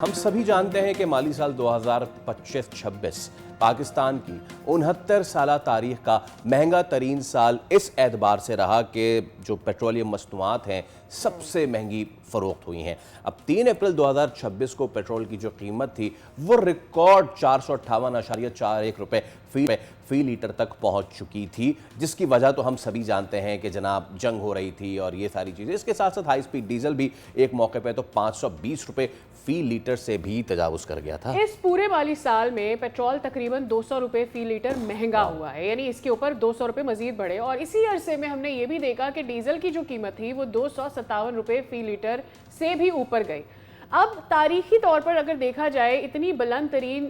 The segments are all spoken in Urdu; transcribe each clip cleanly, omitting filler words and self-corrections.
ہم سبھی جانتے ہیں کہ مالی سال 2025-26 پاکستان کی 69 سالہ تاریخ کا مہنگا ترین سال اس اعتبار سے رہا کہ جو پیٹرولیم مصنوعات ہیں سب سے مہنگی فروخت ہوئی ہیں۔ اب 3 اپریل 2026 کو پیٹرول کی جو قیمت تھی وہ ریکارڈ 458.41 روپے فی لیٹر تک پہنچ چکی تھی، جس کی وجہ تو ہم سبھی جانتے ہیں کہ جناب جنگ ہو رہی تھی اور یہ ساری چیزیں۔ اس کے ساتھ ساتھ ہائی سپیڈ ڈیزل بھی ایک موقع پہ تو 520 روپے فی لیٹر سے بھی تجاوز کر گیا تھا۔ اس پورے مالی سال میں پیٹرول تقریباً 200 روپے فی لیٹر مہنگا ہوا ہے، یعنی اس کے اوپر 200 روپے مزید بڑھے، اور اسی عرصے میں ہم نے یہ بھی دیکھا کہ ڈیزل کی جو قیمت تھی وہ 257 روپے فی لیٹر سے بھی اوپر گئی۔ اب تاریخی طور پر اگر دیکھا جائے اتنی بلند ترین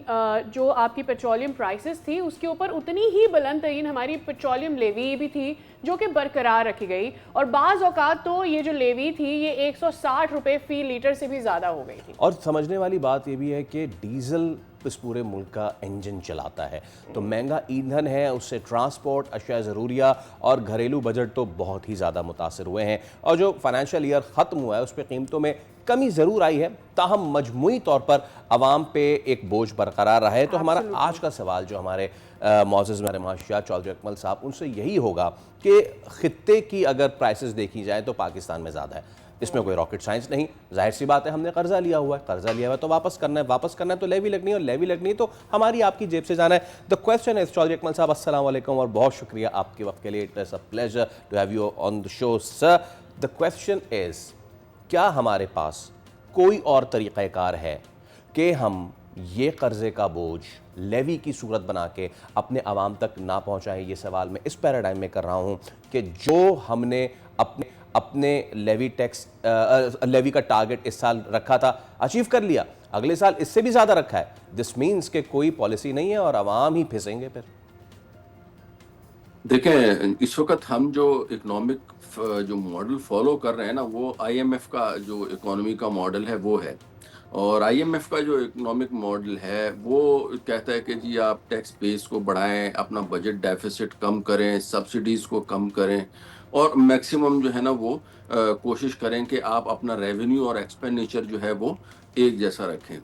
جو آپ کی پیٹرولیم پرائسز تھی اس کے اوپر اتنی ہی بلند ترین ہماری پیٹرولیم لیوی بھی تھی جو کہ برقرار رکھی گئی، اور بعض اوقات تو یہ جو لیوی تھی یہ 160 روپے فی لیٹر سے بھی زیادہ ہو گئی تھی۔ اور سمجھنے والی بات یہ بھی ہے کہ ڈیزل اس پورے ملک کا انجن چلاتا ہے، تو مہنگا ایندھن ہے، اس سے ٹرانسپورٹ، اشیاء ضروریہ اور گھریلو بجٹ تو بہت ہی زیادہ متاثر ہوئے ہیں، اور جو فائنینشیل ایئر ختم ہوا ہے اس پہ قیمتوں میں کمی ضرور آئی ہے، تاہم مجموعی طور پر عوام پہ ایک بوجھ برقرار رہا ہے۔ تو ہمارا آج کا سوال جو ہمارے معزز معاشیات چودھری اکمل صاحب ان سے یہی ہوگا کہ خطے کی اگر پرائسز دیکھی جائیں تو پاکستان میں زیادہ ہے، اس میں کوئی راکٹ سائنس نہیں، ظاہر سی بات ہے ہم نے قرضہ لیا ہوا ہے تو واپس کرنا ہے تو لیوی لگنی ہے، اور لیوی لگنی ہے تو ہماری آپ کی جیب سے جانا ہے۔ The question is چودھری اکمل صاحب السلام علیکم اور بہت شکریہ آپ کے وقت کے لیے، It is a pleasure to have you on the show sir۔ The question is کیا ہمارے پاس کوئی اور طریقہ کار ہے کہ ہم یہ قرضے کا بوجھ لیوی کی صورت بنا کے اپنے عوام تک نہ پہنچائیں؟ یہ سوال میں اس پیراڈائم میں کر رہا ہوں کہ جو ہم نے اپنے لیوی کا ٹارگٹ اس سال رکھا تھا اچیو کر لیا، اگلے سال اس سے بھی زیادہ رکھا ہے، دس مینس کہ کوئی پالیسی نہیں ہے اور عوام ہی پھنسیں گے پھر۔ دیکھیں اس وقت ہم جو اکنامک جو ماڈل فالو کر رہے ہیں نا وہ آئی ایم ایف کا جو اکانومی کا ماڈل ہے وہ ہے، اور آئی ایم ایف کا جو اکنامک ماڈل ہے وہ کہتا ہے کہ جی آپ ٹیکس بیس کو بڑھائیں، اپنا بجٹ ڈیفیسٹ کم کریں، سبسڈیز کو کم کریں، اور میکسیمم جو ہے نا وہ کوشش کریں کہ آپ اپنا ریونیو اور ایکسپینڈیچر جو ہے وہ ایک جیسا رکھیں۔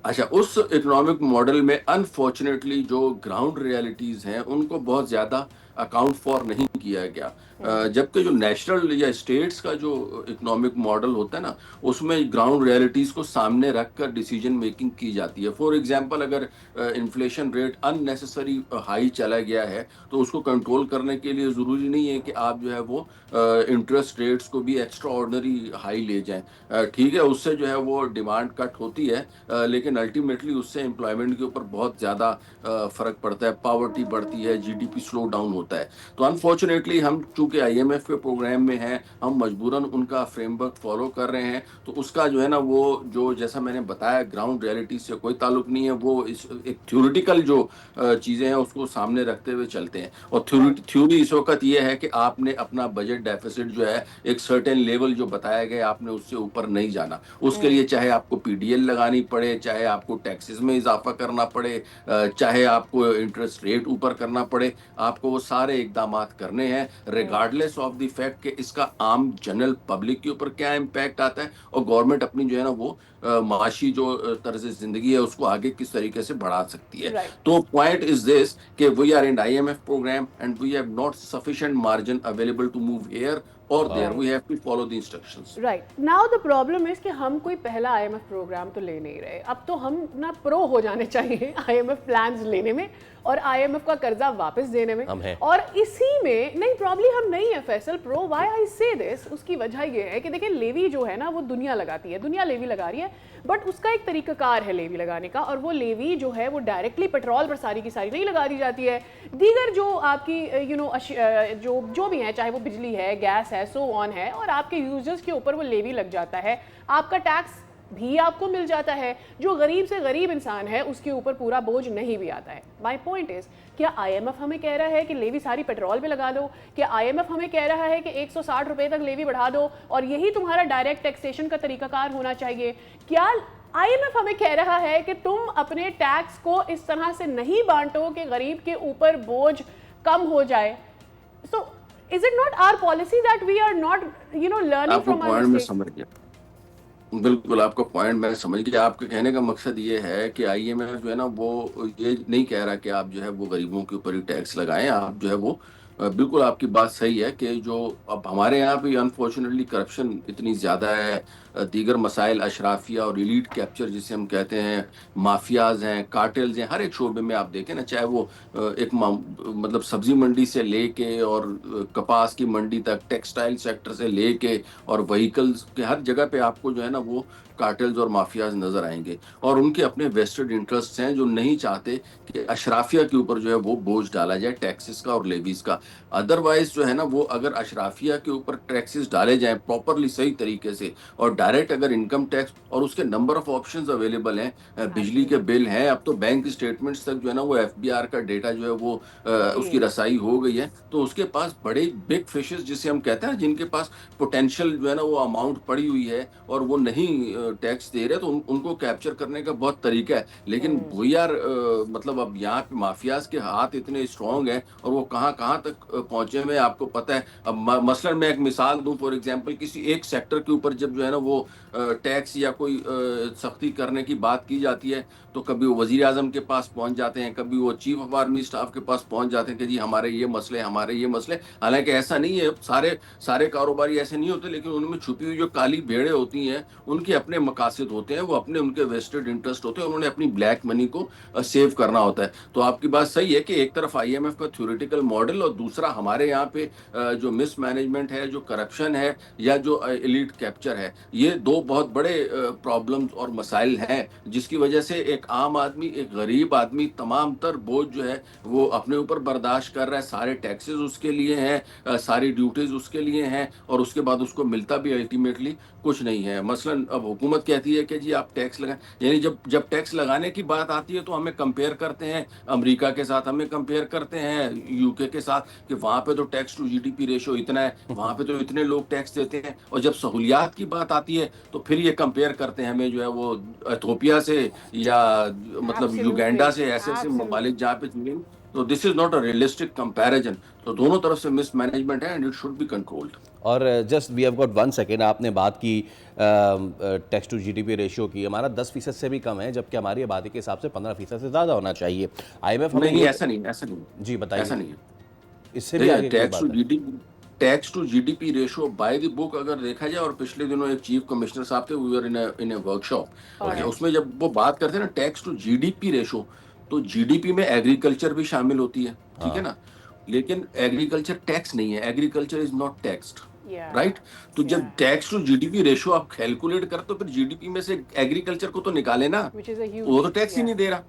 اچھا، اس اکنامک ماڈل میں انفارچونیٹلی جو گراؤنڈ ریالٹیز ہیں ان کو بہت زیادہ اکاؤنٹ فار نہیں کیا گیا، جبکہ جو نیشنل یا اسٹیٹس کا جو اکنامک ماڈل ہوتا ہے نا اس میں گراؤنڈ ریالٹیز کو سامنے رکھ کر ڈیسیجن میکنگ کی جاتی ہے۔ فار ایگزامپل اگر inflation rate in necessary high چلا گیا ہے تو اس کو کنٹرول کرنے کے لیے ضروری نہیں ہے کہ آپ جو ہے وہ انٹرسٹ ریٹس کو بھی ایکسٹرا آرڈنری ہائی لے جائیں، ٹھیک ہے، اس سے جو ہے وہ ڈیمانڈ کٹ ہوتی ہے، لیکن الٹیمیٹلی اس سے امپلائمنٹ کے اوپر بہت زیادہ فرق پڑتا ہے، پاورٹی بڑھتی ہے، جی ڈی پی سلو ڈاؤن ہوتا ہے۔ تو انفارچونیٹلی ہم چونکہ آئی ایم ایف کے پروگرام میں ہیں، ہم مجبوراً ان کا فریم ورک فالو کر رہے ہیں، تو اس کا جو ہے نا وہ جو جیسا میں نے بتایا گراؤنڈ ریالٹی سے کوئی تعلق نہیں ہے، وہ ایک تھیوریٹیکل جو چیزیں ہیں اس کو سامنے رکھتے ہوئے چلتے ہیں، اور تھیوری اس وقت یہ ہے کہ آپ نے اپنا بجٹ ڈیفیسٹ جو ہے ایک سرٹن لیول جو بتایا گیا آپ نے اس سے اوپر نہیں جانا، اس کے لیے چاہے آپ کو پی ڈی ایل لگانی پڑے، چاہے آپ کو ٹیکسز میں اضافہ کرنا پڑے، چاہے آپ کو انٹرسٹ ریٹ اوپر کرنا پڑے، آپ کو وہ سارے اقدامات کرنے ہیں ریگارڈلیس آف دی فیکٹ کہ اس کا عام جنرل پبلک کے اوپر کیا امپیکٹ آتا ہے، اور گورنمنٹ اپنی جو ہے نا وہ معاشی جو طرز زندگی ہے اس کو آگے کس طریقے سے بڑھا سکتی ہے۔ تو پوائنٹ از دس کہ we are in I M F program and we have not sufficient margin available to move here اور there, we have to follow the instructions. Right, now the problem is کہ ہم کوئی پہلا آئی ایم ایف پروگرام تو لے نہیں رہے، اب تو ہم نا پرو ہو جانے چاہیے آئی ایم ایف پلانز لینے میں اور آئی ایم ایف کا قرضہ واپس دینے میں، اور اسی میں نہیں پرابلی ہم نہیں ہیں فیصل پرو۔ وائی آئی سے دس، اس کی وجہ یہ ہے کہ دیکھیں لیوی جو ہے نا وہ دنیا لگاتی ہے، دنیا لیوی لگا رہی ہے، بٹ اس کا ایک طریقہ کار ہے لیوی لگانے کا، اور وہ لیوی جو ہے وہ ڈائریکٹلی پیٹرول پر ساری کی ساری نہیں لگا دی جاتی ہے، دیگر جو آپ کی جو بھی ہیں، چاہے وہ بجلی ہے، گیس ہے، سو آن ہے، اور آپ کے یوزرز کے اوپر وہ لیوی لگ جاتا ہے، آپ کا ٹیکس بھی آپ کو مل جاتا ہے، جو غریب سے غریب انسان ہے اس کے اوپر پورا بوجھ نہیں بھی آتا ہے۔ مائی پوائنٹ از، کیا آئی ایم ایف ہمیں کہہ رہا ہے کہ لیوی ساری پیٹرول پہ لگا دو؟ کیا آئی ایم ایف ہمیں کہہ رہا ہے کہ 160 روپے تک لیوی بڑھا دو اور یہی تمہارا ڈائریکٹ ٹیکسیشن کا طریقہ کار ہونا چاہیے؟ کیا آئی ایم ایف ہمیں کہہ رہا ہے کہ تم اپنے ٹیکس کو اس طرح سے نہیں بانٹو کہ غریب کے اوپر بوجھ کم ہو جائے؟ سو is it not our policy that we are not learning from our mistakes؟ سمجھ گیا، بالکل آپ کا پوائنٹ میں سمجھ گیا. آپ کے کہنے کا مقصد یہ ہے کہ آئی ایم ایف جو ہے نا وہ یہ نہیں کہہ رہا کہ آپ جو ہے وہ غریبوں کے اوپر ہی ٹیکس لگائیں. آپ جو ہے وہ بالکل آپ کی بات صحیح ہے کہ جو اب ہمارے یہاں بھی انفارچونیٹلی کرپشن اتنی زیادہ ہے, دیگر مسائل, اشرافیہ اور ایلیٹ کیپچر جسے ہم کہتے ہیں, مافیاز ہیں, کارٹلز ہیں, ہر ایک شعبے میں آپ دیکھیں نا, چاہے وہ ایک مطلب سبزی منڈی سے لے کے اور کپاس کی منڈی تک, ٹیکسٹائل سیکٹر سے لے کے اور وہیکلز کے ہر جگہ پہ آپ کو جو ہے نا وہ کارٹلز اور مافیاز نظر آئیں گے, اور ان کے اپنے ویسٹڈ انٹرسٹ ہیں جو نہیں چاہتے کہ اشرافیہ کے اوپر جو ہے وہ بوجھ ڈالا جائے ٹیکسز کا اور لیویز کا. ادروائز جو ہے نا وہ اگر اشرافیہ کے اوپر ٹیکسز ڈالے جائیں پراپرلی صحیح طریقے سے, اور ڈائریکٹ اگر انکم ٹیکس, اور اس کے نمبر آف آپشنز اویلیبل ہیں, بجلی کے بل ہیں, اب تو بینک اسٹیٹمنٹس تک جو ہے نا وہ ایف بی آر کا ڈیٹا جو ہے وہ اس کی رسائی ہو گئی ہے, تو اس کے پاس بڑے بگ فشز جسے ہم کہتے ہیں جن کے پاس پوٹینشیل جو ہے نا وہ اماؤنٹ پڑی ہوئی ہے اور وہ نہیں ٹیکس دے رہے, تو ان کو کیپچر کرنے کا بہت طریقہ ہے. لیکن وہ یار مطلب اب یہاں پہ مافیاز کے ہاتھ اتنے اسٹرانگ ہیں اور وہ کہاں کہاں تک پہنچے ہوئے آپ کو پتہ ہے. اب مثلا میں ایک مثال دوں, فار ایگزامپل کسی ایک سیکٹر کے اوپر جب جو ہے نا وہ ٹیکس یا کوئی سختی کرنے کی بات کی جاتی ہے تو کبھی وہ وزیر اعظم کے پاس پہنچ جاتے ہیں, کبھی وہ چیف آف آرمی اسٹاف کے پاس پہنچ جاتے ہیں کہ جی ہمارے یہ مسئلے, ہمارے یہ مسئلے. حالانکہ ایسا نہیں ہے, سارے کاروباری ایسے نہیں ہوتے, لیکن ان میں چھپی ہوئی جو کالی بھیڑیں ہوتی ہیں ان کے اپنے مقاصد ہوتے ہیں, وہ ان کے ویسٹڈ انٹرسٹ ہوتے ہیں, انہوں نے اپنی بلیک منی کو سیو کرنا ہوتا ہے. تو آپ کی بات صحیح ہے کہ ایک طرف آئی ایم ایف کا تھیوریٹیکل ماڈل اور دوسرا ہمارے یہاں پہ جو مس مینجمنٹ ہے, جو کرپشن ہے یا جو ایلیٹ کیپچر ہے, یہ دو بہت بڑے پرابلمز اور مسائل ہیں جس کی وجہ سے ایک عام آدمی, ایک غریب آدمی تمام تر بوجھ جو ہے وہ اپنے اوپر برداشت کر رہا ہے. سارے ٹیکسز اس کے لیے ہیں, ساری ڈیوٹیز اس کے لیے ہیں, اور اس کے بعد اس کو ملتا بھی الٹیمیٹلی کچھ نہیں ہے. مثلا اب حکومت کہتی ہے کہ جی آپ ٹیکس لگائیں, یعنی جب ٹیکس لگانے کی بات آتی ہے تو ہمیں کمپیئر کرتے ہیں امریکہ کے ساتھ, ہمیں کمپیئر کرتے ہیں یو کے ساتھ کہ وہاں پہ تو tax to G D P ratio اتنا ہے, وہاں پہ تو اتنے لوگ ٹیکس دیتے ہیں. اور جب سہولیات کی بات آتی ہے تو پھر یہ کمپیئر کرتے ہیں ہمیں جو ہے وہ ایتھوپیا سے یا مطلب یوگینڈا سے, ایسے ممالک جہاں پہ چیزیں. تو this is not a realistic comparison. تو دونوں طرف سے مس مینجمنٹ ہے and it should be controlled. اور just we have got 1 second, آپ نے بات کی tax to G D P ratio کی, ہمارا 10% سے بھی کم ہے جبکہ ہماری آبادی کے حساب سے 15% سے زیادہ ہونا چاہیے. آئی ایم ایف نہیں, ایسا نہیں جی بتائیے, ایسا نہیں ہے. اس سے بھی آگے کوئی بات ہے. Tax to G D P ratio by the book اگر دیکھا جائے, اور پچھلے دنوں ایک چیف کمشنر صاحب تھے, we are in a workshop, اس میں جب وہ بات کرتے ہیں نا tax to G D P ratio, تو جی ڈی پی میں ایگریکلچر بھی شامل ہوتی ہے, ٹھیک ہے نا, لیکن ایگریکلچر ٹیکس نہیں ہے, agriculture is not taxed, right. تو جب tax to G D P ratio آپ کیلکولیٹ کرتے تو پھر جی ڈی پی میں سے ایگریکلچر کو تو نکالے نا, وہ تو ٹیکس ہی نہیں دے رہا,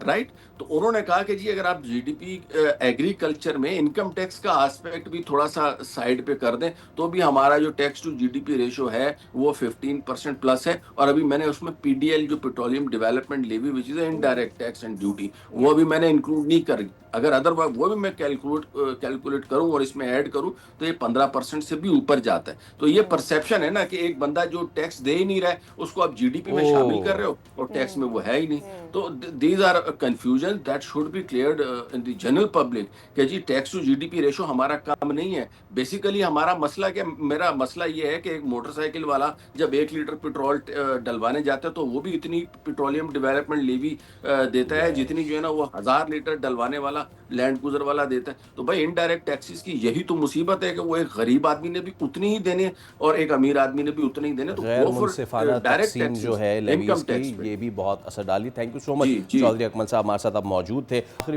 رائٹ. تو انہوں نے کہا کہ جی اگر آپ جی ڈی پی ایگریکلچر میں انکم ٹیکس کا آسپیکٹ بھی تھوڑا سا سائڈ پہ کر دیں تو بھی ہمارا جو tax to G D P ratio ہے وہ 15% پلس ہے. اور ابھی میں نے اس میں پی ڈی ایل جو petroleum development levy which is indirect tax and duty, وہ ابھی میں نے انکلوڈ نہیں کر, اگر ادروائز وہ بھی میں کیلکولیٹ کروں اور اس میں ایڈ کروں تو یہ 15% سے بھی اوپر جاتا ہے. تو یہ پرسیپشن ہے نا کہ ایک بندہ جو ٹیکس دے ہی نہیں رہا ہے اس کو آپ جی ڈی پی میں شامل کر رہے ہو اور ٹیکس میں وہ ہے ہی نہیں. تو these are confusion that should be cleared in the general public کہ G tax to G D P ratio ہمارا کام نہیں ہے. بیسیکلی ہمارا مسئلہ کیا, میرا مسئلہ یہ ہے کہ ایک موٹر سائیکل والا جب 1 لیٹر پیٹرول ڈلوانے جاتا ہے تو وہ بھی اتنی پیٹرولیم ڈیولپمنٹ لیوی دیتا ہے جتنی جو ہے نا وہ 1000 لیٹر ڈلوانے والا لینڈ گزر والا دیتا ہے. تو بھائی انڈائریکٹ ٹیکسز کی یہی تو مصیبت ہے کہ وہ ایک غریب آدمی نے بھی اتنی ہی دینے اور ایک امیر آدمی نے بھی اتنے ہی دینے. تو غیر منصفانہ تقسیم جو ہے لیویز کی, یہ بھی بہت اثر ڈالی. تھینک یو سو مچ. چودھری اکمل صاحب ہمارے ساتھ اب موجود تھے.